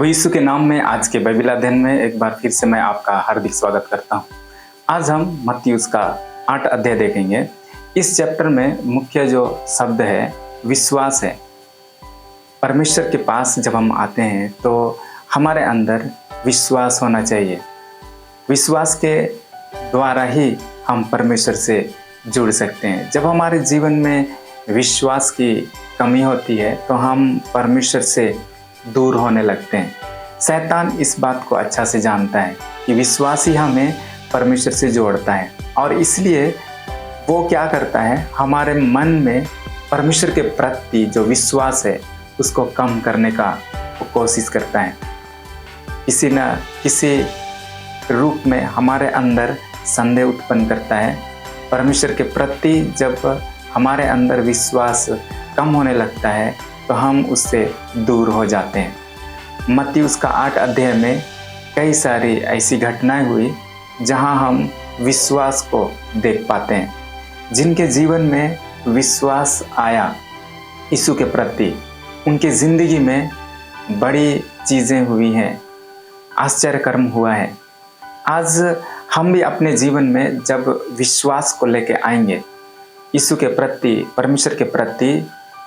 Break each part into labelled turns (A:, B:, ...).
A: प्रभु यीशु के नाम में आज के बाइबल अध्ययन में एक बार फिर से मैं आपका हार्दिक स्वागत करता हूँ। आज हम मत्ती उसका 8 अध्याय देखेंगे। इस चैप्टर में मुख्य जो शब्द है विश्वास है। परमेश्वर के पास जब हम आते हैं तो हमारे अंदर विश्वास होना चाहिए। विश्वास के द्वारा ही हम परमेश्वर से जुड़ सकते हैं। जब हमारे जीवन में विश्वास की कमी होती है तो हम परमेश्वर से दूर होने लगते हैं। शैतान इस बात को अच्छा से जानता है कि विश्वास ही हमें परमेश्वर से जोड़ता है, और इसलिए वो क्या करता है, हमारे मन में परमेश्वर के प्रति जो विश्वास है उसको कम करने का वो कोशिश करता है। किसी न किसी रूप में हमारे अंदर संदेह उत्पन्न करता है। परमेश्वर के प्रति जब हमारे अंदर विश्वास कम होने लगता है तो हम उससे दूर हो जाते हैं। मत्ती उसका 8 अध्याय में कई सारी ऐसी घटनाएं हुई जहां हम विश्वास को देख पाते हैं। जिनके जीवन में विश्वास आया यीशु के प्रति, उनकी ज़िंदगी में बड़ी चीज़ें हुई हैं, आश्चर्य कर्म हुआ है। आज हम भी अपने जीवन में जब विश्वास को लेके आएंगे यीशु के प्रति, परमेश्वर के प्रति,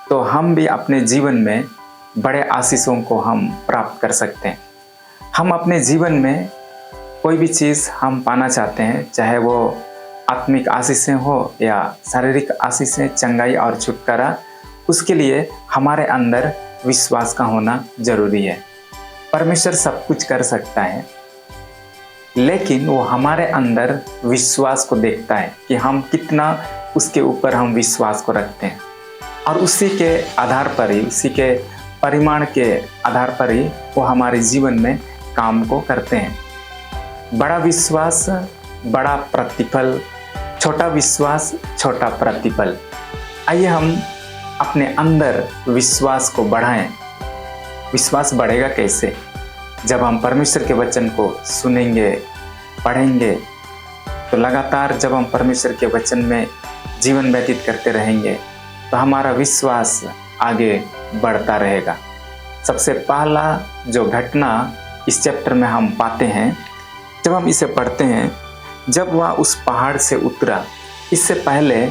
A: तो हम भी अपने जीवन में बड़े आशीषों को हम प्राप्त कर सकते हैं। हम अपने जीवन में कोई भी चीज़ हम पाना चाहते हैं, चाहे वो आत्मिक आशीषें हो या शारीरिक आशीषें, चंगाई और छुटकारा, उसके लिए हमारे अंदर विश्वास का होना जरूरी है। परमेश्वर सब कुछ कर सकता है, लेकिन वो हमारे अंदर विश्वास को देखता है कि हम कितना उसके ऊपर हम विश्वास को रखते हैं, और उसी के आधार पर ही, उसी के परिमाण के आधार पर ही वो हमारे जीवन में काम को करते हैं। बड़ा विश्वास बड़ा प्रतिफल, छोटा विश्वास छोटा प्रतिफल। आइए हम अपने अंदर विश्वास को बढ़ाएं। विश्वास बढ़ेगा कैसे? जब हम परमेश्वर के वचन को सुनेंगे, पढ़ेंगे, तो लगातार जब हम परमेश्वर के वचन में जीवन व्यतीत करते रहेंगे तो हमारा विश्वास आगे बढ़ता रहेगा। सबसे पहला जो घटना इस चैप्टर में हम पाते हैं, जब हम इसे पढ़ते हैं, जब वह उस पहाड़ से उतरा। इससे पहले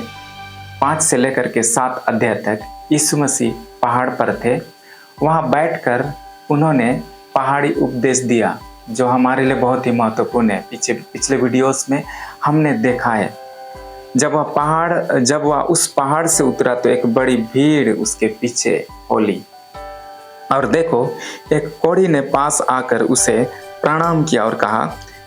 A: 5 से लेकर के 7 अध्याय तक यीशु मसीह पहाड़ पर थे। वहाँ बैठकर उन्होंने पहाड़ी उपदेश दिया, जो हमारे लिए बहुत ही महत्वपूर्ण है। पिछले वीडियोस में हमने देखा है, जब वह उस पहाड़ से उतरा तो एक बड़ी भीड़ उसके पीछे होली। और देखो, एक कोढ़ी ने पास आकर उसे प्रणाम किया और कहा,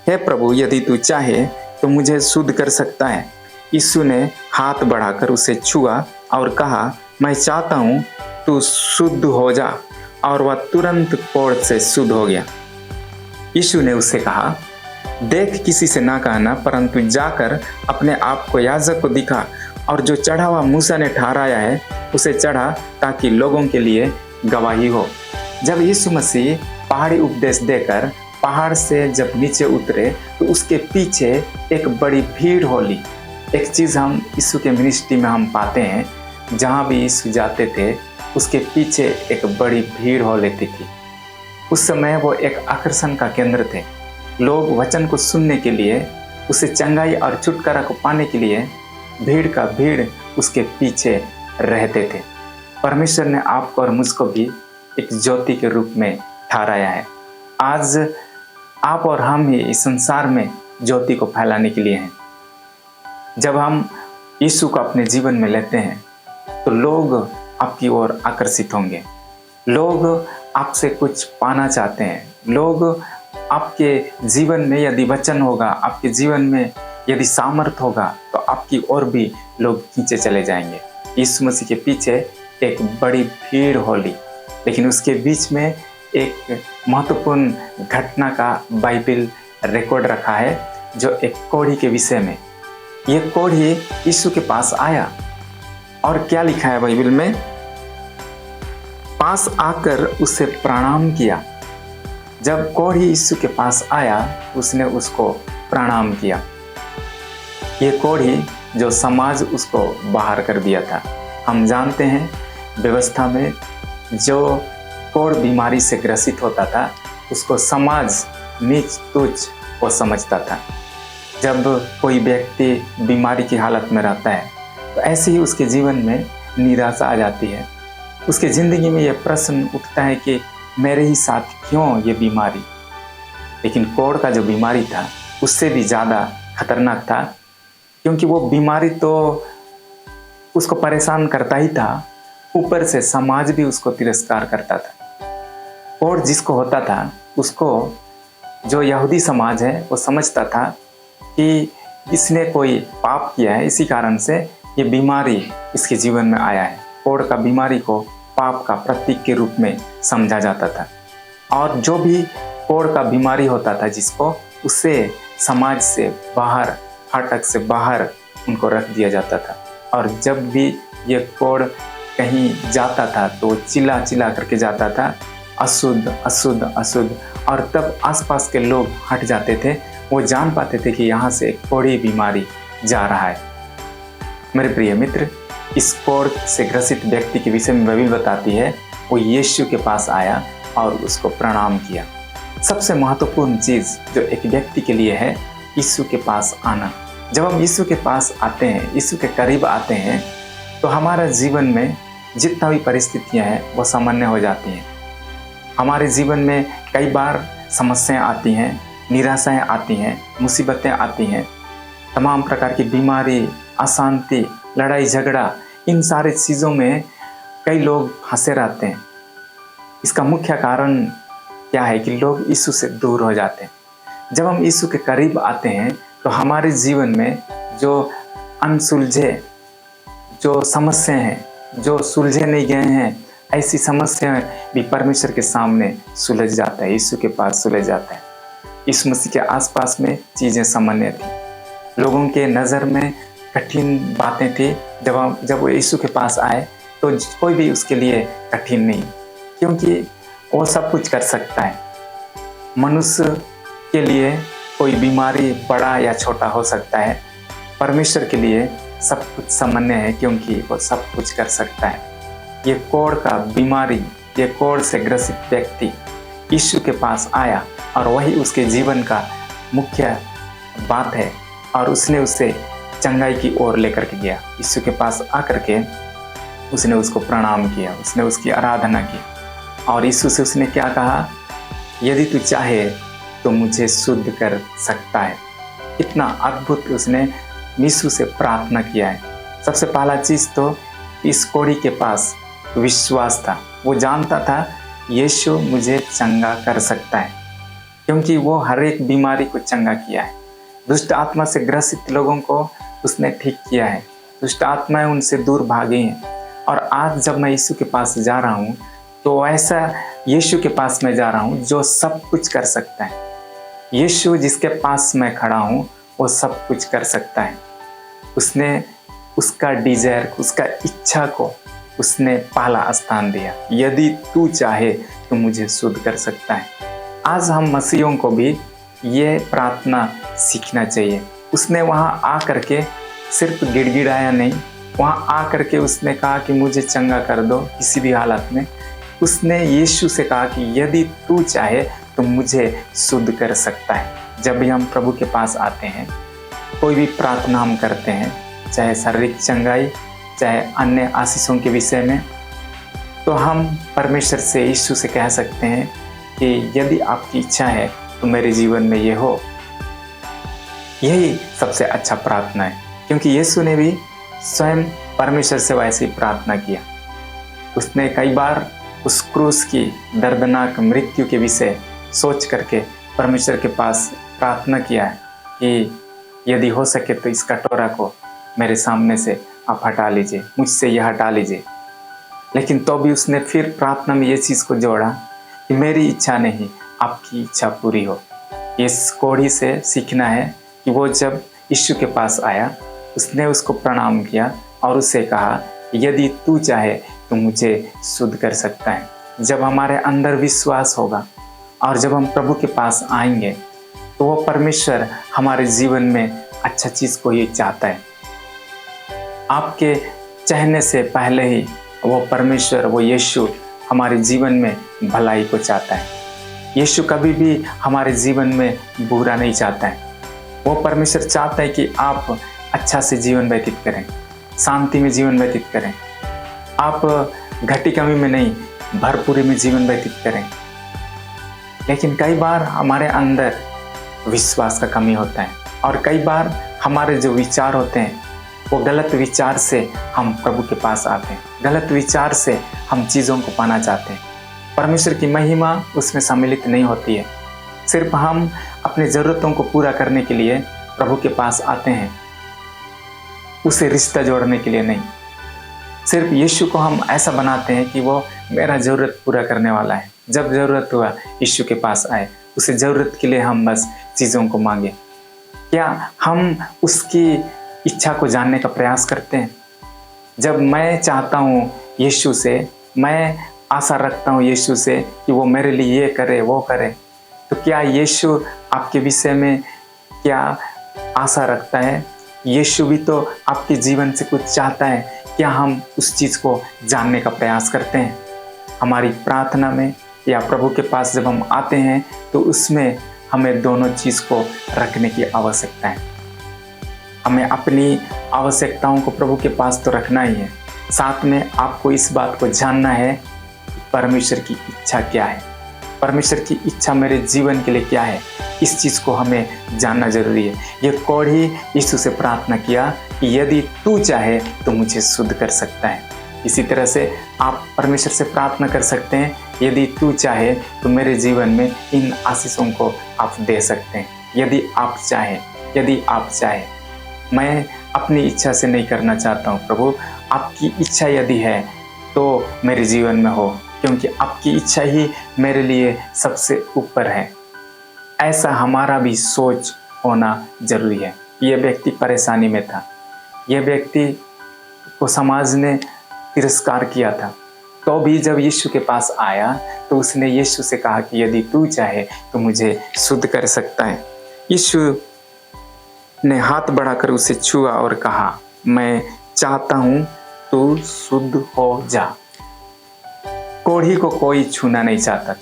A: हे प्रभु, यदि तू चाहे तो मुझे शुद्ध कर सकता है। यीशु ने हाथ बढ़ाकर उसे छुआ और कहा, मैं चाहता हूँ तू शुद्ध हो जा। और वह तुरंत कोढ़ से शुद्ध हो गया। यीशु ने उससे कहा, देख, किसी से ना कहना, परंतु जाकर अपने आप को याजक को दिखा, और जो चढ़ा हुआ मूसा ने ठहराया है उसे चढ़ा, ताकि लोगों के लिए गवाही हो। जब यीशु मसीह पहाड़ी उपदेश देकर पहाड़ से जब नीचे उतरे तो उसके पीछे एक बड़ी भीड़ होली। एक चीज़ हम यीशु के मिनिस्ट्री में हम पाते हैं, जहाँ भी यीशु जाते थे उसके पीछे एक बड़ी भीड़ हो लेती थी। उस समय वो एक आकर्षण का केंद्र थे। लोग वचन को सुनने के लिए, उसे चंगाई और छुटकारा को पाने के लिए भीड़ का भीड़ उसके पीछे रहते थे। परमेश्वर ने आपको और मुझको भी एक ज्योति के रूप में ठहराया है। आज आप और हम ही इस संसार में ज्योति को फैलाने के लिए हैं। जब हम यीशु को अपने जीवन में लेते हैं तो लोग आपकी ओर आकर्षित होंगे। लोग आपसे कुछ पाना चाहते हैं। लोग आपके जीवन में यदि वचन होगा, आपके जीवन में यदि सामर्थ होगा, तो आपकी ओर भी लोग खींचे चले जाएंगे। यीशु मसीह के पीछे एक बड़ी भीड़ होली, लेकिन उसके बीच में एक महत्वपूर्ण घटना का बाइबल रिकॉर्ड रखा है, जो एक कोढ़ी के विषय में। ये कोढ़ी यीशु के पास आया, और क्या लिखा है बाइबल में? पास आकर उसे प्रणाम किया। जब कोढ़ी यीशु के पास आया, उसने उसको प्रणाम किया। ये कोढ़ी जो समाज उसको बाहर कर दिया था। हम जानते हैं व्यवस्था में जो कोढ़ बीमारी से ग्रसित होता था, उसको समाज नीच तुच्छ वो समझता था। जब कोई व्यक्ति बीमारी की हालत में रहता है तो ऐसे ही उसके जीवन में निराशा आ जाती है। उसके ज़िंदगी में यह प्रश्न उठता है कि मेरे ही साथ क्यों ये बीमारी। लेकिन कोढ़ का जो बीमारी था उससे भी ज़्यादा खतरनाक था, क्योंकि वो बीमारी तो उसको परेशान करता ही था, ऊपर से समाज भी उसको तिरस्कार करता था। कोढ़ जिसको होता था उसको जो यहूदी समाज है वो समझता था कि इसने कोई पाप किया है, इसी कारण से ये बीमारी इसके जीवन में आया है। कोढ़ का बीमारी को पाप का प्रतीक के रूप में समझा जाता था, और जो भी कोढ़ का बीमारी होता था जिसको, उसे समाज से बाहर, फाटक से बाहर उनको रख दिया जाता था। और जब भी ये कोढ़ कहीं जाता था तो चिल्ला चिल्ला करके जाता था, अशुद्ध अशुद्ध अशुद्ध। और तब आसपास के लोग हट जाते थे, वो जान पाते थे कि यहाँ से एक कोढ़ी बीमारी जा रहा है। मेरे प्रिय मित्र, इस कोढ़ से ग्रसित व्यक्ति के विषय में बाइबल बताती है, वो यीशु के पास आया और उसको प्रणाम किया। सबसे महत्वपूर्ण चीज़ जो एक व्यक्ति के लिए है, यीशु के पास आना। जब हम यीशु के पास आते हैं, यीशु के करीब आते हैं, तो हमारा जीवन में जितना भी परिस्थितियाँ हैं वो सामान्य हो जाती हैं। हमारे जीवन में कई बार समस्याएं आती हैं, निराशाएं आती हैं, मुसीबतें आती हैं, तमाम प्रकार की बीमारी, अशांति, लड़ाई झगड़ा, इन सारी चीज़ों में कई लोग फंसे रहते हैं। इसका मुख्य कारण क्या है कि लोग यीशु से दूर हो जाते हैं। जब हम यीशु के करीब आते हैं तो हमारे जीवन में जो अनसुलझे जो समस्याएं हैं, जो सुलझे नहीं गए हैं, ऐसी समस्याएं भी परमेश्वर के सामने सुलझ जाता है, यीशु के पास सुलझ जाता है। यीशु मसीह के आसपास में चीज़ें सामान्य थी, लोगों के नज़र में कठिन बातें थी। जब वो यीशु के पास आए तो कोई भी उसके लिए कठिन नहीं, क्योंकि वो सब कुछ कर सकता है। मनुष्य के लिए कोई बीमारी बड़ा या छोटा हो सकता है, परमेश्वर के लिए सब कुछ सामान्य है, क्योंकि वो सब कुछ कर सकता है। ये कोढ़ का बीमारी, ये कोढ़ से ग्रसित व्यक्ति यीशु के पास आया और वही उसके जीवन का मुख्य बात है, और उसने उसे चंगाई की ओर लेकर के गया। यीशु के पास आकर के उसने उसको प्रणाम किया, उसने उसकी आराधना की, और यीशु से उसने क्या कहा, यदि तू चाहे तो मुझे शुद्ध कर सकता है। इतना अद्भुत उसने यीशु से प्रार्थना किया है। सबसे पहला चीज़ तो इस कोढ़ी के पास विश्वास था। वो जानता था यीशु मुझे चंगा कर सकता है, क्योंकि वो हर एक बीमारी को चंगा किया है। दुष्ट आत्मा से ग्रसित लोगों को उसने ठीक किया है, दुष्ट आत्माएं उनसे दूर भागी हैं। और आज जब मैं यीशु के पास जा रहा हूँ तो ऐसा यीशु के पास मैं जा रहा हूँ जो सब कुछ कर सकता है। यीशु जिसके पास मैं खड़ा हूँ वो सब कुछ कर सकता है। उसने उसका डिजायर, उसका इच्छा को उसने पहला स्थान दिया। यदि तू चाहे तो मुझे शुद्ध कर सकता है। आज हम मसीहों को भी ये प्रार्थना सीखना चाहिए। उसने वहाँ आ करके सिर्फ गिड़गिड़ाया नहीं, वहाँ आ करके उसने कहा कि मुझे चंगा कर दो किसी भी हालत में। उसने यीशु से कहा कि यदि तू चाहे तो मुझे शुद्ध कर सकता है। जब भी हम प्रभु के पास आते हैं, कोई भी प्रार्थना हम करते हैं, चाहे शारीरिक चंगाई, चाहे अन्य आशीषों के विषय में, तो हम परमेश्वर से, यीशु से कह सकते हैं कि यदि आपकी इच्छा है तो मेरे जीवन में ये हो। यही सबसे अच्छा प्रार्थना है, क्योंकि यीशु ने भी स्वयं परमेश्वर से वैसे ही प्रार्थना किया। उसने कई बार उस क्रूस की दर्दनाक मृत्यु के विषय सोच करके परमेश्वर के पास प्रार्थना किया है कि यदि हो सके तो इस कटोरा को मेरे सामने से आप हटा लीजिए, मुझसे यह हटा लीजिए। लेकिन तो भी उसने फिर प्रार्थना में ये चीज़ को जोड़ा कि मेरी इच्छा नहीं, आपकी इच्छा पूरी हो। इस कोढ़ी से सीखना है कि वो जब यीशु के पास आया, उसने उसको प्रणाम किया और उससे कहा यदि तू चाहे तो मुझे शुद्ध कर सकता है। जब हमारे अंदर विश्वास होगा और जब हम प्रभु के पास आएंगे तो वो परमेश्वर हमारे जीवन में अच्छा चीज़ को ही चाहता है। आपके चाहने से पहले ही वो परमेश्वर, वो यीशु हमारे जीवन में भलाई को चाहता है। यीशु कभी भी हमारे जीवन में बुरा नहीं चाहता है। वो परमेश्वर चाहता है कि आप अच्छा से जीवन व्यतीत करें, शांति में जीवन व्यतीत करें, आप घटी कमी में नहीं भरपूरी में जीवन व्यतीत करें। लेकिन कई बार हमारे अंदर विश्वास का कमी होता है और कई बार हमारे जो विचार होते हैं वो गलत विचार से हम प्रभु के पास आते हैं, गलत विचार से हम चीज़ों को पाना चाहते हैं। परमेश्वर की महिमा उसमें सम्मिलित नहीं होती है। सिर्फ हम अपनी ज़रूरतों को पूरा करने के लिए प्रभु के पास आते हैं, उसे रिश्ता जोड़ने के लिए नहीं। सिर्फ यीशु को हम ऐसा बनाते हैं कि वो मेरा ज़रूरत पूरा करने वाला है। जब ज़रूरत हुआ यीशु के पास आए, उसे ज़रूरत के लिए हम बस चीज़ों को मांगे। क्या हम उसकी इच्छा को जानने का प्रयास करते हैं? जब मैं चाहता हूँ यीशु से, मैं आशा रखता हूँ यीशु से कि वो मेरे लिए ये करे वो करे, तो क्या यीशु आपके विषय में क्या आशा रखता है? यीशु भी तो आपके जीवन से कुछ चाहता है। क्या हम उस चीज़ को जानने का प्रयास करते हैं? हमारी प्रार्थना में या प्रभु के पास जब हम आते हैं तो उसमें हमें दोनों चीज़ को रखने की आवश्यकता है। हमें अपनी आवश्यकताओं को प्रभु के पास तो रखना ही है, साथ में आपको इस बात को जानना है कि परमेश्वर की इच्छा क्या है, परमेश्वर की इच्छा मेरे जीवन के लिए क्या है। इस चीज़ को हमें जानना जरूरी है। ये कोढ़ी यीशु से प्रार्थना किया कि यदि तू चाहे तो मुझे शुद्ध कर सकता है। इसी तरह से आप परमेश्वर से प्रार्थना कर सकते हैं, यदि तू चाहे तो मेरे जीवन में इन आशीषों को आप दे सकते हैं। यदि आप चाहे, मैं अपनी इच्छा से नहीं करना चाहता हूँ प्रभु, आपकी इच्छा यदि है तो मेरे जीवन में हो, क्योंकि आपकी इच्छा ही मेरे लिए सबसे ऊपर है। ऐसा हमारा भी सोच होना जरूरी है। ये व्यक्ति परेशानी में था, ये व्यक्ति को समाज ने तिरस्कार किया था, तो भी जब यीशु के पास आया तो उसने यीशु से कहा कि यदि तू चाहे तो मुझे शुद्ध कर सकता है। यीशु ने हाथ बढ़ाकर उसे छुआ और कहा, मैं चाहता हूँ तू शुद्ध हो जा। कोढ़ी को कोई छूना नहीं चाहता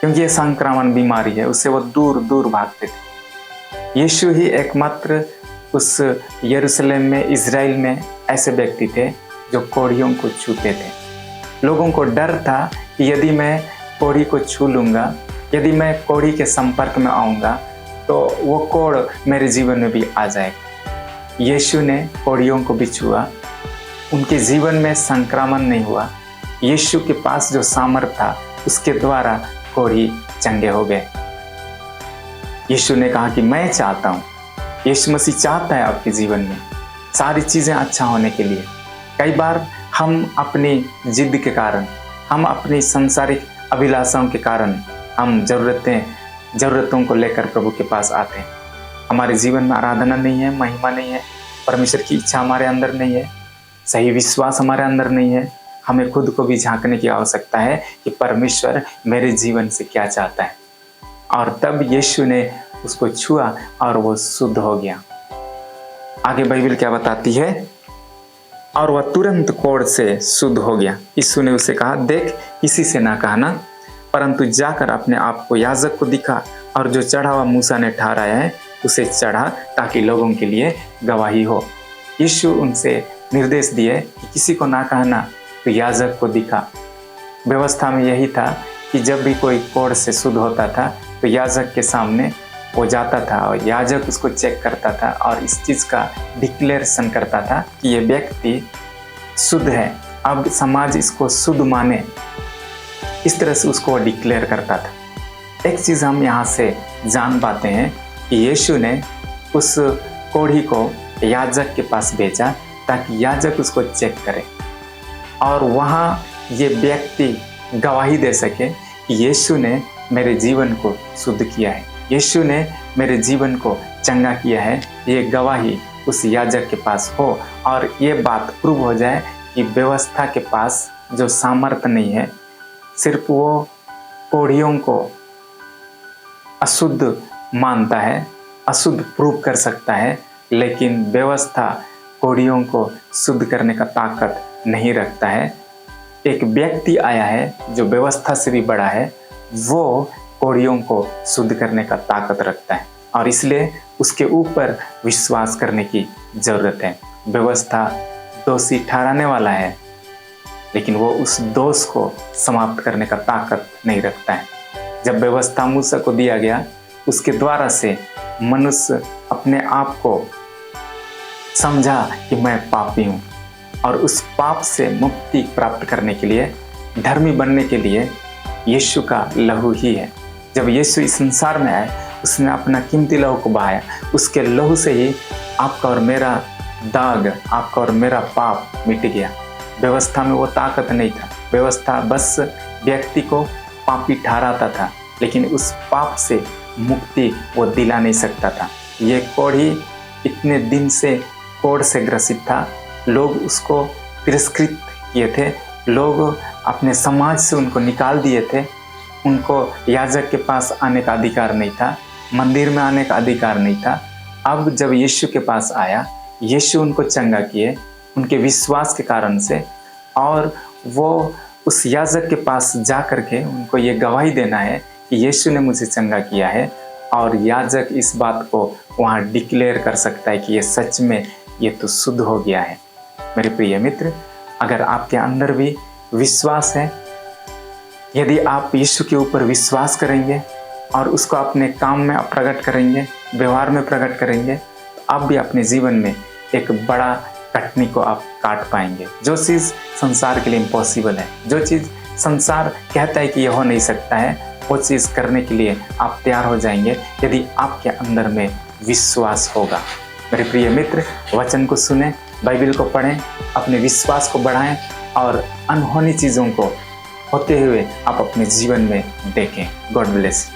A: क्योंकि ये संक्रामक बीमारी है, उससे वो दूर दूर भागते थे। यीशु ही एकमात्र उस यरूशलेम में, इज़राइल में ऐसे व्यक्ति थे जो कोढ़ियों को छूते थे। लोगों को डर था कि यदि मैं कोढ़ी को छू लूँगा, यदि मैं कोढ़ी के संपर्क में आऊँगा तो वो कोढ़ मेरे जीवन में भी आ जाएगा। यीशु ने कोढ़ियों को भी छुआ, उनके जीवन में संक्रमण नहीं हुआ। यीशु के पास जो सामर्थ था उसके द्वारा कोढ़ी चंगे हो गए। यीशु ने कहा कि मैं चाहता हूँ। यीशु मसीह चाहता है आपके जीवन में सारी चीज़ें अच्छा होने के लिए। कई बार हम अपनी जिद के कारण, हम अपनी सांसारिक अभिलाषाओं के कारण हम ज़रूरतों को लेकर प्रभु के पास आते हैं। हमारे जीवन में आराधना नहीं है, महिमा नहीं है, परमेश्वर की इच्छा हमारे अंदर नहीं है, सही विश्वास हमारे अंदर नहीं है। हमें खुद को भी झांकने की आवश्यकता है कि परमेश्वर मेरे जीवन से क्या चाहता है। और तब यीशु ने उसको छुआ और वो शुद्ध हो गया। आगे बाइबल क्या बताती है? और वह तुरंत कोढ़ से शुद्ध हो गया। यीशु ने उसे कहा, देख, किसी से ना कहना, परंतु जाकर अपने आप को याजक को दिखा और जो चढ़ा हुआ मूसा ने ठहराया है उसे चढ़ा, ताकि लोगों के लिए गवाही हो। यीशु उनसे निर्देश दिए कि किसी को ना कहना, तो याजक को दिखा। व्यवस्था में यही था कि जब भी कोई कोढ़ से शुद्ध होता था तो याजक के सामने वो जाता था और याजक उसको चेक करता था और इस चीज़ का डिक्लेरेशन करता था कि ये व्यक्ति शुद्ध है, अब समाज इसको शुद्ध माने। इस तरह से उसको डिक्लेयर करता था। एक चीज़ हम यहाँ से जान पाते हैं कि यीशु ने उस कोढ़ी को याजक के पास भेजा ताकि याजक उसको चेक करे और वहाँ ये व्यक्ति गवाही दे सके कि यीशु ने मेरे जीवन को शुद्ध किया है, यीशु ने मेरे जीवन को चंगा किया है। ये गवाही उस याजक के पास हो और ये बात प्रूव हो जाए कि व्यवस्था के पास जो सामर्थ्य नहीं है, सिर्फ वो कोढ़ियों को अशुद्ध मानता है, अशुद्ध प्रूव कर सकता है, लेकिन व्यवस्था कोढ़ियों को शुद्ध करने का ताकत नहीं रखता है। एक व्यक्ति आया है जो व्यवस्था से भी बड़ा है, वो कोड़ियों को शुद्ध करने का ताकत रखता है और इसलिए उसके ऊपर विश्वास करने की जरूरत है। व्यवस्था दोषी ठहराने वाला है, लेकिन वो उस दोष को समाप्त करने का ताकत नहीं रखता है। जब व्यवस्था मूसा को दिया गया, उसके द्वारा से मनुष्य अपने आप को समझा कि मैं पापी हूँ और उस पाप से मुक्ति प्राप्त करने के लिए, धर्मी बनने के लिए यीशु का लहू ही है। जब यीशु इस संसार में आए, उसने अपना कीमती लहू को बहाया। उसके लहू से ही आपका और मेरा दाग, आपका और मेरा पाप मिट गया। व्यवस्था में वो ताकत नहीं था। व्यवस्था बस व्यक्ति को पापी ठहराता था, लेकिन उस पाप से मुक्ति वो दिला नहीं सकता था। ये कोढ़ी इतने दिन से कोढ़ से ग्रसित था। लोग उसको तिरस्कृत किए थे, लोग अपने समाज से उनको निकाल दिए थे। उनको याजक के पास आने का अधिकार नहीं था, मंदिर में आने का अधिकार नहीं था। अब जब यीशु के पास आया, यीशु उनको चंगा किए उनके विश्वास के कारण से, और वो उस याजक के पास जा कर के उनको ये गवाही देना है कि यीशु ने मुझे चंगा किया है, और याजक इस बात को वहाँ डिक्लेयर कर सकता है कि ये सच में ये तो शुद्ध हो गया है। मेरे प्रिय मित्र, अगर आपके अंदर भी विश्वास है, यदि आप यीशु के ऊपर विश्वास करेंगे और उसको अपने काम में प्रकट करेंगे, व्यवहार में प्रकट करेंगे, तो आप भी अपने जीवन में एक बड़ा कटनी को आप काट पाएंगे। जो चीज़ संसार के लिए इम्पॉसिबल है, जो चीज़ संसार कहता है कि यह हो नहीं सकता है, वो चीज़ करने के लिए आप तैयार हो जाएंगे यदि आपके अंदर में विश्वास होगा। मेरे प्रिय मित्र, वचन को सुने, बाइबल को पढ़ें, अपने विश्वास को बढ़ाएं और अनहोनी चीज़ों को होते हुए आप अपने जीवन में देखें। God bless.